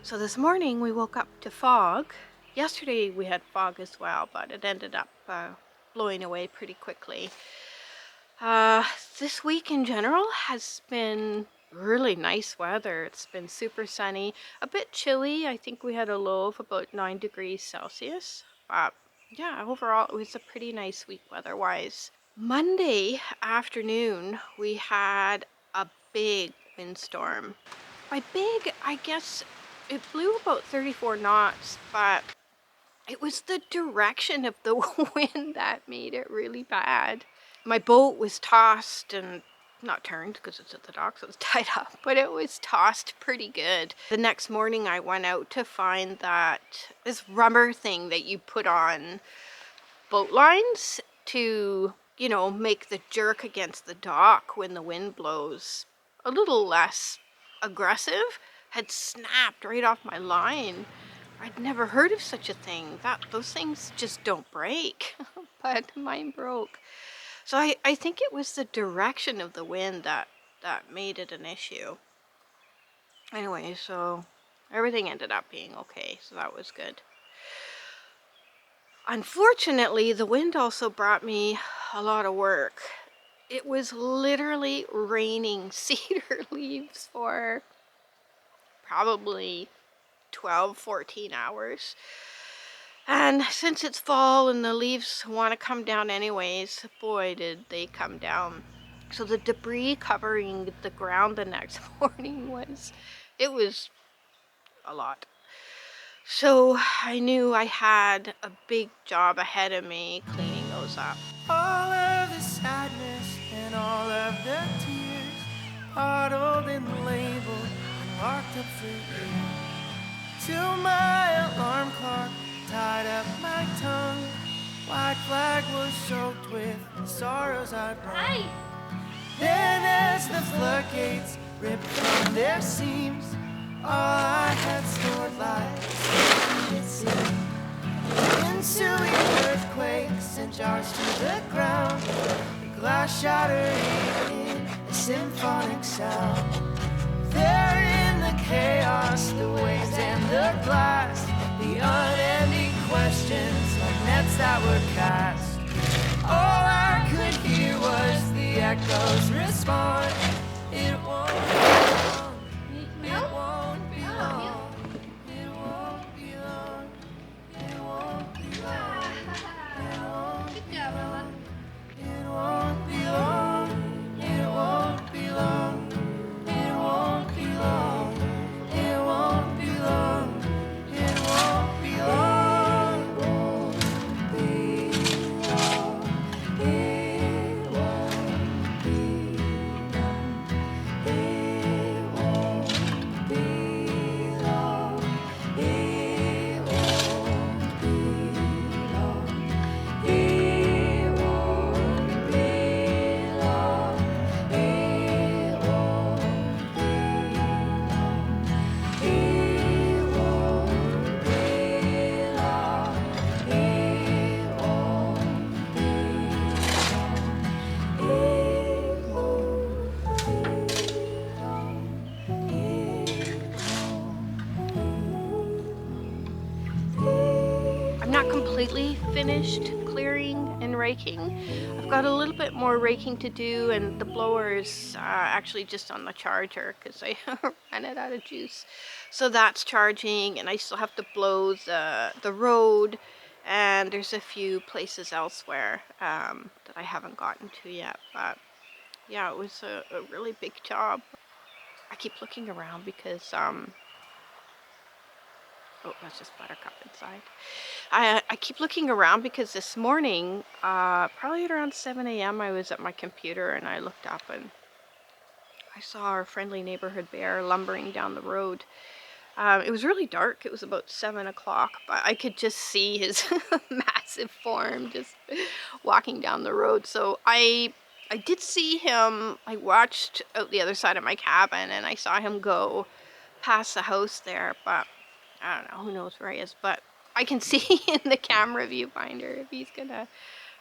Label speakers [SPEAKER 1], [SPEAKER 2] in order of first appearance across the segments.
[SPEAKER 1] So this morning we woke up to fog. Yesterday we had fog as well, but it ended up blowing away pretty quickly. This week in general has been really nice weather. It's been super sunny, a bit chilly. I think we had a low of about 9 degrees Celsius. But yeah, overall it was a pretty nice week weather-wise. Monday afternoon we had a big windstorm. By big, I guess it blew about 34 knots, but it was the direction of the wind that made it really bad. My boat was tossed and not turned because it's at the dock, so it's tied up, but it was tossed pretty good. The next morning I went out to find that this rubber thing that you put on boat lines to, make the jerk against the dock when the wind blows a little less aggressive had snapped right off my line. I'd never heard of such a thing. Those things just don't break, but mine broke. So I think it was the direction of the wind that made it an issue. Anyway, so everything ended up being okay, so that was good. Unfortunately, the wind also brought me a lot of work. It was literally raining cedar leaves for probably 12, 14 hours. And since it's fall and the leaves want to come down anyways, boy, did they come down. So the debris covering the ground the next morning was a lot. So I knew I had a big job ahead of me cleaning those up.
[SPEAKER 2] All of the sadness and all of the tears, bottled and labeled and locked up for you. Till my alarm clock tied up my tongue, white flag was soaked with the sorrows I brought. Then as the floodgates ripped from their seams, all I had stored lies, it seemed. Ensuing earthquakes and jars to the ground, the glass shattering in a symphonic sound. There in the chaos, the waves and the blast, the unending questions like nets that were cast. All I could hear was the echoes respond. It won't be long, it won't be long, it won't be long, it won't be long, it won't be long, it won't be long, it won't be long, it won't be long, it won't be long, it won't be long, it won't be long, it won't be long, it won't be long, it won't be long, it won't be long, it won't be long, it won't be long, it won't be long, it won't be long,
[SPEAKER 1] I'm not completely finished clearing and raking. I've got a little bit more raking to do, and the blower is actually just on the charger because I ran it out of juice. So that's charging, and I still have to blow the road, and there's a few places elsewhere that I haven't gotten to yet. But yeah, it was a really big job. I keep looking around because oh, that's just Buttercup inside. I keep looking around because this morning, probably at around 7 a.m., I was at my computer and I looked up and I saw our friendly neighborhood bear lumbering down the road. It was really dark. It was about 7 o'clock, but I could just see his massive form just walking down the road. So I did see him. I watched out the other side of my cabin and I saw him go past the house there, but I don't know, who knows where he is, but I can see in the camera viewfinder if he's gonna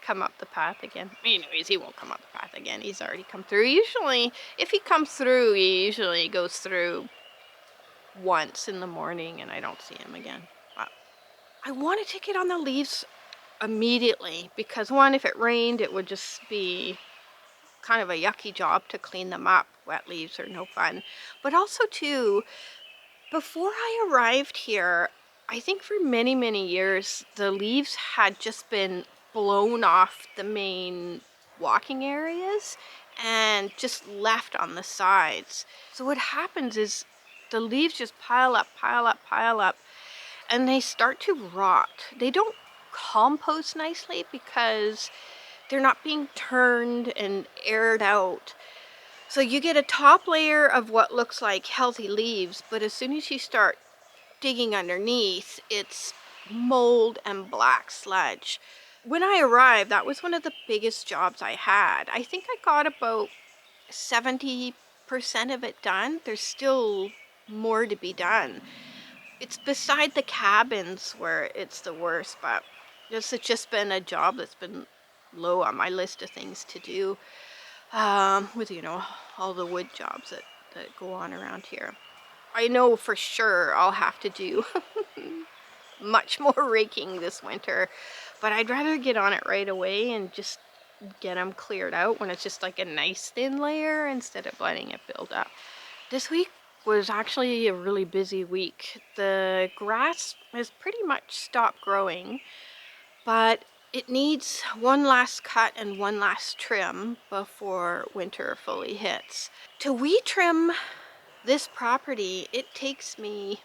[SPEAKER 1] come up the path again. Anyways, he won't come up the path again. He's already come through. Usually, if he comes through, he usually goes through once in the morning and I don't see him again. But I wanted to get on the leaves immediately because one, if it rained, it would just be kind of a yucky job to clean them up. Wet leaves are no fun. But also too, before I arrived here, I think for many, many years, the leaves had just been blown off the main walking areas and just left on the sides. So what happens is the leaves just pile up, pile up, pile up, and they start to rot. They don't compost nicely because they're not being turned and aired out. So you get a top layer of what looks like healthy leaves, but as soon as you start digging underneath, it's mold and black sludge. When I arrived, that was one of the biggest jobs I had. I think I got about 70% of it done. There's still more to be done. It's beside the cabins where it's the worst, but this has just been a job that's been low on my list of things to do, with, you know, all the wood jobs that go on around here. I know for sure I'll have to do much more raking this winter, but I'd rather get on it right away and just get them cleared out when it's just like a nice thin layer instead of letting it build up. This week was actually a really busy week. The grass has pretty much stopped growing, but it needs one last cut and one last trim before winter fully hits. To weed trim this property, it takes me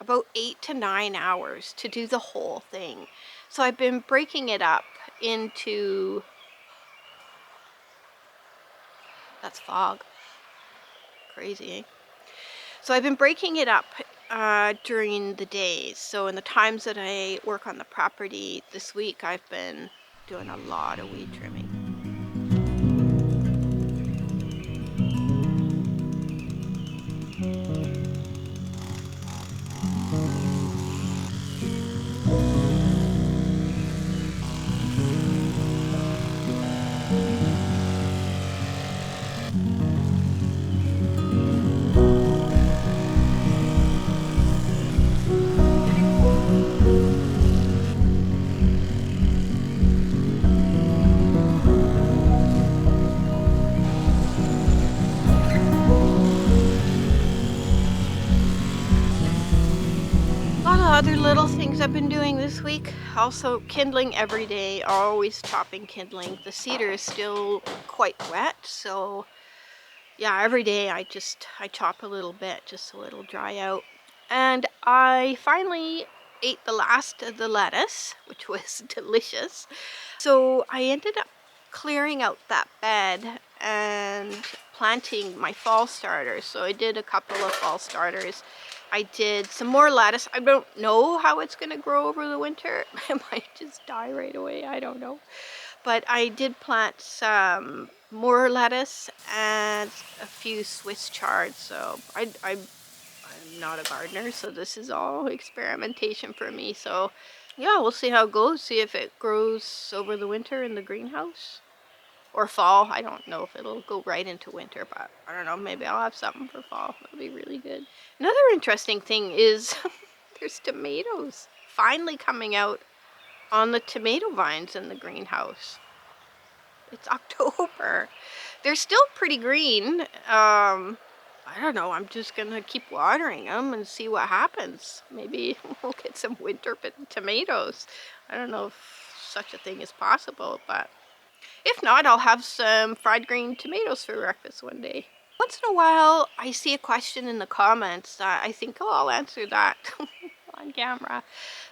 [SPEAKER 1] about 8 to 9 hours to do the whole thing. So I've been breaking it up into, that's fog, crazy, eh? So I've been breaking it up during the days. So in the times that I work on the property this week, I've been doing a lot of weed trimming. A lot of other little things I've been doing this week. Also kindling every day, always chopping kindling. The cedar is still quite wet, so yeah, every day I chop a little bit just so it'll dry out. And I finally ate the last of the lettuce, which was delicious. So I ended up clearing out that bed and planting my fall starters. So I did a couple of fall starters. I did some more lettuce. I don't know how it's going to grow over the winter. It might just die right away. I don't know. But I did plant some more lettuce and a few Swiss chard. So I'm not a gardener, so this is all experimentation for me. So yeah, we'll see how it goes. See if it grows over the winter in the greenhouse or fall. I don't know if it'll go right into winter, but I don't know. Maybe I'll have something for fall. That'll be really good. Another interesting thing is there's tomatoes finally coming out on the tomato vines in the greenhouse. It's October. They're still pretty green. I don't know. I'm just gonna keep watering them and see what happens. Maybe we'll get some winter tomatoes. I don't know if such a thing is possible, but if not, I'll have some fried green tomatoes for breakfast one day. Once in a while, I see a question in the comments that I think, oh, I'll answer that on camera.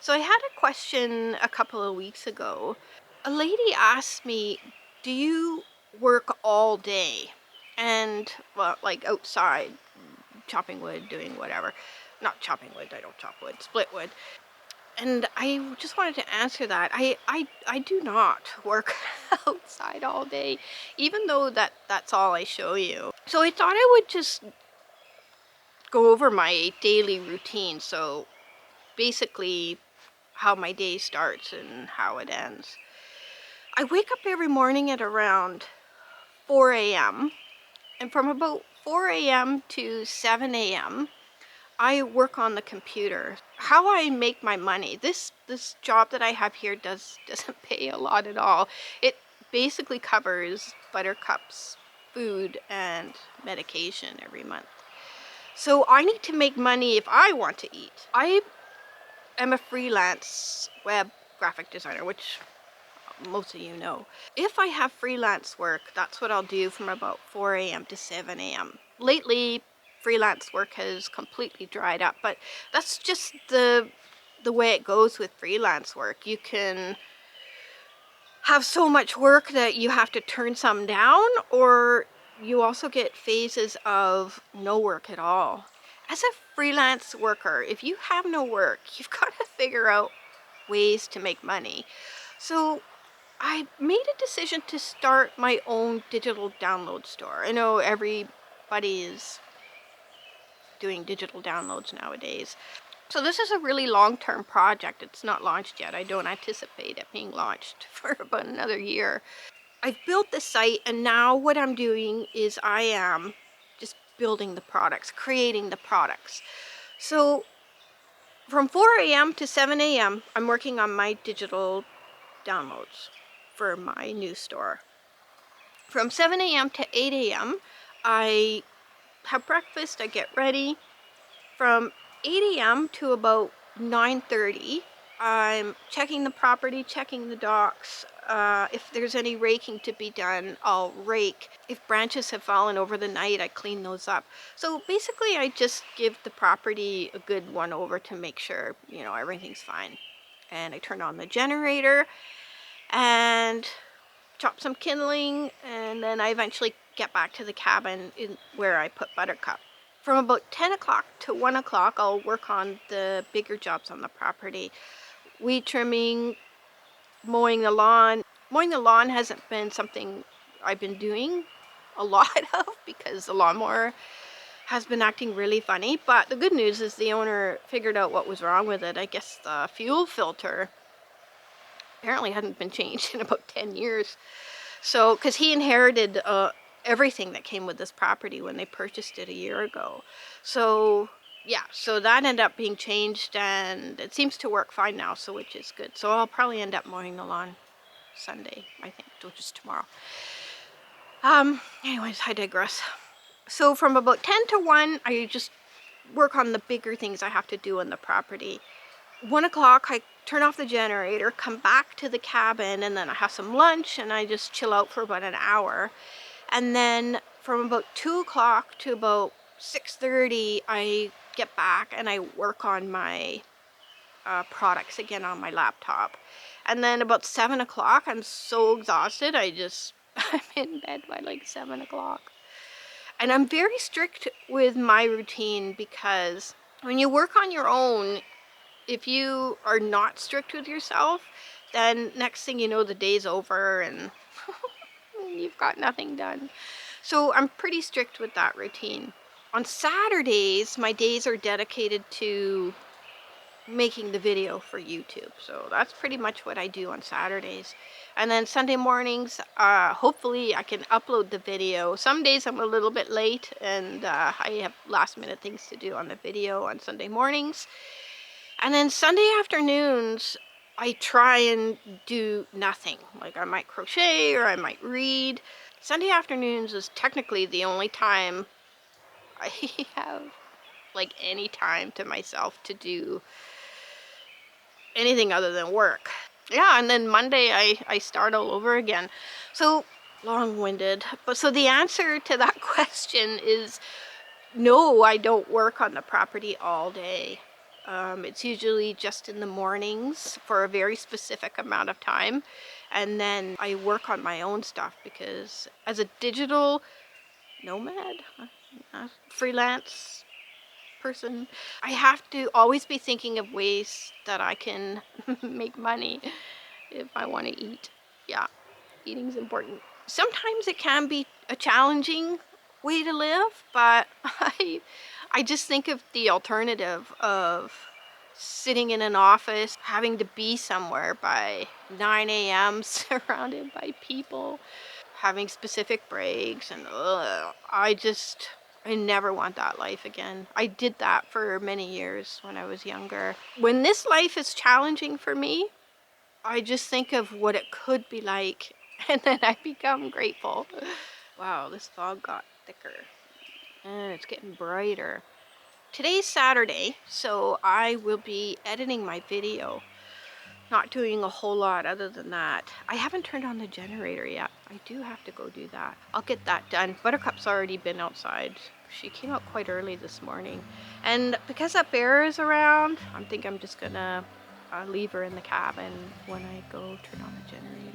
[SPEAKER 1] So I had a question a couple of weeks ago. A lady asked me, do you work all day? And, well, like outside, chopping wood, doing whatever. Not chopping wood, I don't chop wood, split wood. And I just wanted to answer that. I do not work outside all day, even though that's all I show you. So I thought I would just go over my daily routine. So basically how my day starts and how it ends. I wake up every morning at around 4 a.m. and from about 4 a.m. to 7 a.m. I work on the computer. How I make my money, this job that I have here doesn't pay a lot at all. It basically covers Buttercup's food and medication every month. So I need to make money if I want to eat. I am a freelance web graphic designer, which most of you know. If I have freelance work, that's what I'll do from about 4 a.m. to 7 a.m. Lately, freelance work has completely dried up, but that's just the way it goes with freelance work. You can have so much work that you have to turn some down, or you also get phases of no work at all. As a freelance worker, if you have no work, you've got to figure out ways to make money. So I made a decision to start my own digital download store. I know everybody is doing digital downloads nowadays. So this is a really long-term project. It's not launched yet. I don't anticipate it being launched for about another year. I've built the site, and now what I'm doing is I am just building the products, creating the products. So from 4 a.m. to 7 a.m., I'm working on my digital downloads for my new store. From 7 a.m. to 8 a.m., I have breakfast, I get ready. From 8 a.m. to about 9:30, I'm checking the property, checking the docks. If there's any raking to be done, I'll rake. If branches have fallen over the night, I clean those up. So basically, I just give the property a good one over to make sure, everything's fine. And I turn on the generator and chop some kindling, and then I eventually get back to the cabin where I put Buttercup. From about 10 o'clock to 1 o'clock, I'll work on the bigger jobs on the property. Weed trimming, mowing the lawn. Mowing the lawn hasn't been something I've been doing a lot of because the lawnmower has been acting really funny. But the good news is the owner figured out what was wrong with it. I guess the fuel filter apparently hadn't been changed in about 10 years. So, because he inherited everything that came with this property when they purchased it a year ago. So, yeah, so that ended up being changed, and it seems to work fine now, so which is good. So I'll probably end up mowing the lawn Sunday, I think, which is tomorrow. Anyways, I digress. So from about 10 to 1, I just work on the bigger things I have to do on the property. 1 o'clock, I turn off the generator, come back to the cabin, and then I have some lunch, and I just chill out for about an hour. And then from about 2 o'clock to about 6:30, I get back and I work on my products again on my laptop. And then about 7 o'clock, I'm so exhausted, I'm in bed by like 7 o'clock. And I'm very strict with my routine because when you work on your own, if you are not strict with yourself, then next thing you know, the day's over and you've got nothing done. So I'm pretty strict with that routine. On Saturdays, my days are dedicated to making the video for YouTube. So that's pretty much what I do on Saturdays. And then Sunday mornings, hopefully I can upload the video. Some days I'm a little bit late and I have last minute things to do on the video on Sunday mornings. And then Sunday afternoons, I try and do nothing. Like I might crochet or I might read. Sunday afternoons is technically the only time I have like any time to myself to do anything other than work. Yeah, and then Monday I start all over again. So long-winded. But so the answer to that question is no, I don't work on the property all day. It's usually just in the mornings for a very specific amount of time. And then I work on my own stuff because as a digital nomad, freelance person, I have to always be thinking of ways that I can make money if I want to eat. Yeah, eating's important. Sometimes it can be a challenging way to live, but I just think of the alternative of sitting in an office, having to be somewhere by 9 a.m. surrounded by people, having specific breaks, and I never want that life again. I did that for many years when I was younger. When this life is challenging for me, I just think of what it could be like, and then I become grateful. Wow, this fog got thicker, and it's getting brighter. Today's Saturday, so I will be editing my video. Not doing a whole lot other than that. I haven't turned on the generator yet. I do have to go do that. I'll get that done. Buttercup's already been outside. She came out quite early this morning. And because that bear is around, I think I'm just gonna leave her in the cabin when I go turn on the generator.